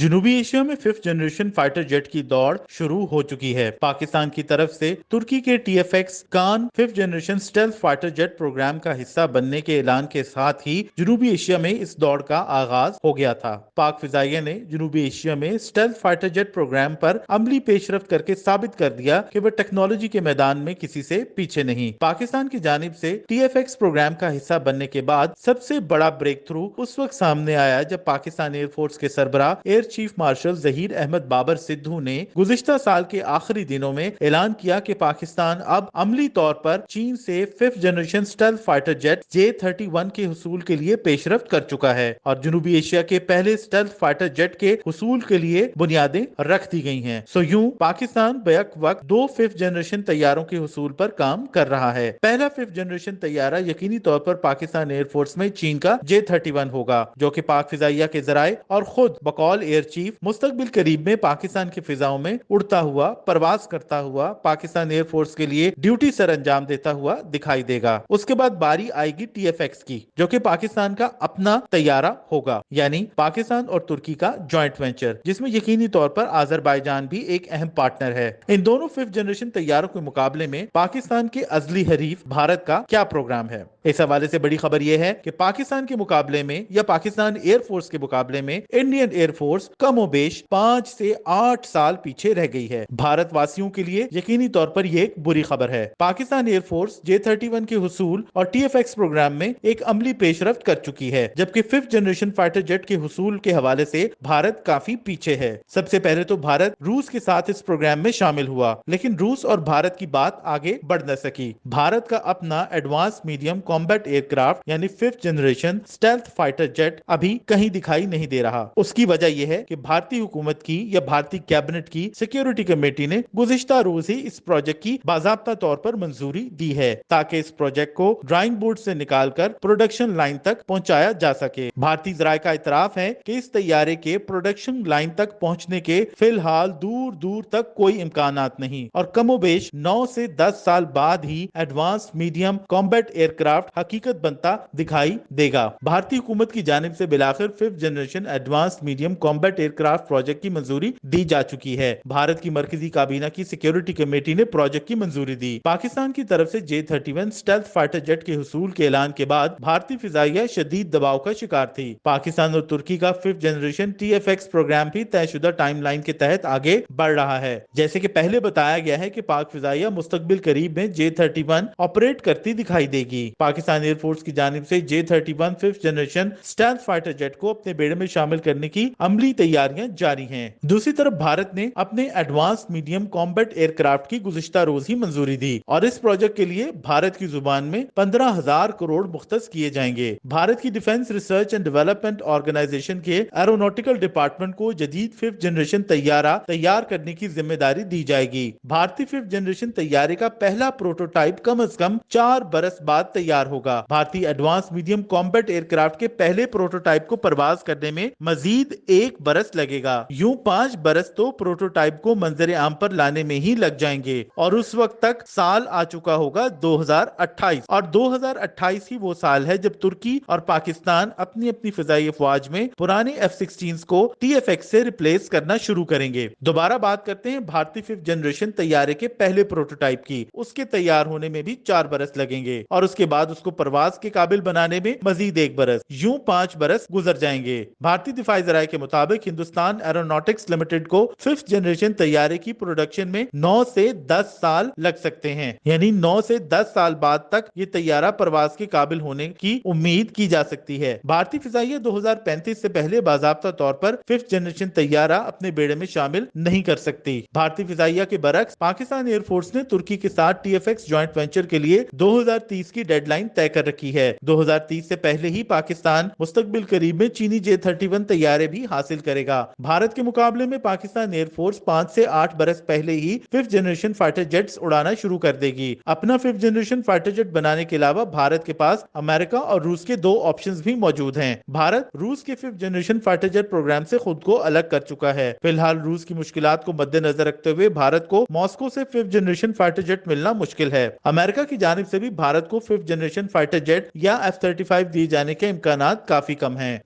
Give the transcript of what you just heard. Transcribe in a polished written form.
جنوبی ایشیا میں 5th generation fighter jet کی دوڑ شروع ہو چکی ہے۔ پاکستان کی طرف سے ترکی کے TFX Kaan 5th generation stealth fighter jet program کا حصہ بننے کے اعلان کے ساتھ ہی جنوبی ایشیا میں اس دوڑ کا آغاز ہو گیا تھا۔ پاک فضائیہ نے جنوبی ایشیا میں اسٹیلتھ فائٹر جیٹ پروگرام پر عملی پیش رفت کر کے ثابت کر دیا کہ وہ ٹیکنالوجی کے میدان میں کسی سے پیچھے نہیں۔ پاکستان کی جانب سے TFX پروگرام کا حصہ بننے کے بعد سب سے بڑا بریک تھرو اس وقت سامنے آیا جب پاکستان ایئر فورس کے سربراہ air chief marshal Zaheer Ahmed Babar Sidhu نے گزشتہ سال کے آخری دنوں میں اعلان کیا کہ پاکستان اب عملی طور پر چین سے 5th generation stealth fighter jet J-31 کے حصول کے لیے پیش رفت کر چکا ہے اور جنوبی ایشیا کے پہلے اسٹیلتھ فائٹر جیٹ کے حصول کے لیے بنیادیں رکھ دی گئی ہیں۔ یوں پاکستان بیک وقت 2 5th جنریشن طیاروں کے حصول پر کام کر رہا ہے۔ پہلا 5th جنریشن طیارہ یقینی طور پر پاکستان ایئر فورس میں چین کا J-31 ہوگا، جو کہ پاک فضائیہ کے ذرائع اور خود بقول ایئر چیف مستقبل قریب میں پاکستان کی فضاؤں میں اڑتا ہوا، پرواز کرتا ہوا، پاکستان ایئر فورس کے لیے ڈیوٹی سر انجام دیتا ہوا دکھائی دے گا۔ اس کے بعد باری آئے گی TFX کی، جو کہ پاکستان کا اپنا طیارہ ہوگا، یعنی پاکستان اور ترکی کا جوائنٹ وینچر، جس میں یقینی طور پر آذربائیجان بھی ایک اہم پارٹنر ہے۔ ان دونوں 5th جنریشن طیاروں کے مقابلے میں پاکستان کے ازلی حریف بھارت کا کیا پروگرام ہے؟ اس حوالے سے بڑی خبر یہ ہے کہ پاکستان کے مقابلے میں یا پاکستان ایئر فورس کے مقابلے میں انڈین ایئر فورس کم و بیش 5 سے 8 سال پیچھے رہ گئی ہے۔ بھارت واسیوں کے لیے یقینی طور پر یہ ایک بری خبر ہے۔ پاکستان ایئر فورس J-31 کے حصول اور TFX پروگرام میں ایک عملی پیش رفت کر چکی ہے، جبکہ 5th جنریشن فائٹر جیٹ کے حصول کے حوالے سے بھارت کافی پیچھے ہے۔ سب سے پہلے تو بھارت روس کے ساتھ اس پروگرام میں شامل ہوا، لیکن روس اور بھارت کی بات آگے بڑھ نہ سکی۔ بھارت کا اپنا advance medium combat aircraft یعنی 5th generation stealth fighter jet ابھی کہیں دکھائی نہیں دے رہا۔ اس کی وجہ یہ ہے کہ بھارتی حکومت کی یا بھارتی کیبنٹ کی سیکیورٹی کمیٹی نے گزشتہ روز ہی اس پروجیکٹ کی باضابطہ طور پر منظوری دی ہے تاکہ اس پروجیکٹ کو ڈرائنگ بورڈ سے نکال کر پروڈکشن لائن تک پہنچایا جا سکے۔ بھارتی ذرائع کا اعتراف ہے کہ اس طیارے کے پروڈکشن لائن تک پہنچنے کے فی الحال دور دور تک کوئی امکانات نہیں، اور کم و بیش 9 سے 10 سال بعد ہی advance medium combat aircraft حقیقت بنتا دکھائی دے گا۔ بھارتی حکومت کی جانب سے بلاخر 5th generation advance medium combat aircraft project کی منظوری دی جا چکی ہے۔ بھارت کی مرکزی کابینہ کی سیکیورٹی کمیٹی نے پروجیکٹ کی منظوری دی۔ پاکستان کی طرف سے J-31 اسٹیلتھ فائٹر جیٹ کے حصول کے اعلان کے بعد بھارتی فضائیہ شدید دباؤ کا شکار تھی۔ پاکستان اور ترکی کا 5th جنریشن TFX پروگرام بھی طے شدہ ٹائم لائن کے تحت آگے بڑھ رہا ہے۔ جیسے کہ پہلے بتایا گیا ہے کہ پاک فضائیہ مستقبل قریب میں J-31 آپریٹ کرتی دکھائی دے گی۔ پاکستان ایئر فورس کی جانب سے J-31 5th generation stealth fighter jet کو اپنے بیڑے میں شامل کرنے کی عملی تیاریاں جاری ہیں۔ دوسری طرف بھارت نے اپنے advance medium combat aircraft کی گزشتہ روز ہی منظوری دی اور اس پروجیکٹ کے لیے بھارت کی زبان میں 15,000 کروڑ مختص کیے جائیں گے۔ بھارت کی defence research and development organisation کے ایرونوٹیکل ڈپارٹمنٹ کو جدید 5th جنریشن طیارہ تیار کرنے کی ذمہ داری دی جائے گی۔ بھارتی 5th جنریشن طیارے کا پہلا پروٹوٹائپ کم از کم 4 برس بعد تیار ہوگا۔ بھارتی advance medium combat aircraft کے پہلے پروٹوٹائپ کو پرواز کرنے میں مزید 1 برس لگے گا۔ یوں 5 برس تو پروٹوٹائپ کو منظر عام پر لانے میں ہی لگ جائیں گے اور اس وقت تک سال آ چکا ہوگا 2028، اور 2028 ہی وہ سال ہے جب ترکی اور پاکستان اپنی اپنی فضائی افواج میں پرانے F-16 کو TFX سے ریپلیس کرنا شروع کریں گے۔ دوبارہ بات کرتے ہیں بھارتی 5th جنریشن طیارے کے پہلے پروٹوٹائپ کی۔ اس کے تیار ہونے میں بھی 4 برس لگیں گے اور اس کے بعد اس کو پرواز کے قابل بنانے میں مزید 1 برس، یوں 5 برس گزر جائیں گے۔ بھارتی دفاعی ذرائع کے مطابق ہندوستان ایروناٹکس لمیٹڈ کو 5th جنریشن طیارے کی پروڈکشن میں 9 سے 10 سال لگ سکتے ہیں، یعنی 9 سے 10 سال بعد تک یہ طیارہ پرواز کے قابل ہونے کی امید کی جا سکتی ہے۔ بھارتی فضائیہ 2035 سے پہلے باضابطہ طور پر 5th جنریشن طیارہ اپنے بیڑے میں شامل نہیں کر سکتی۔ بھارتی فضائیہ کے برعکس پاکستان ایئر فورس نے ترکی کے ساتھ TFX جوائنٹ وینچر کے لیے 2030 کی ڈیڈ لائن طے کر رکھی ہے۔ 2030 سے پہلے ہی پاکستان مستقبل قریب میں چینی J-31 طیارے بھی حاصل کرے گا۔ بھارت کے مقابلے میں پاکستان ایئر فورس 5 سے 8 برس پہلے ہی 5th جنریشن فائٹر جیٹس اڑانا شروع کر دے گی۔ اپنا 5th جنریشن فائٹر جیٹ بنانے کے علاوہ بھارت کے پاس امریکہ اور روس کے 2 آپشنز بھی موجود ہیں۔ بھارت روس کے 5th generation fighter jet programme سے خود کو الگ کر چکا ہے۔ فی الحال روس کی مشکلات کو مد نظر رکھتے ہوئے بھارت کو ماسکو سے 5th جنریشن فائٹر جیٹ ملنا مشکل ہے۔ امریکہ کی جانب سے بھی بھارت کو 5th جنریشن فائٹر جیٹ یا F-35 دیے جانے کے امکانات کافی کم ہیں۔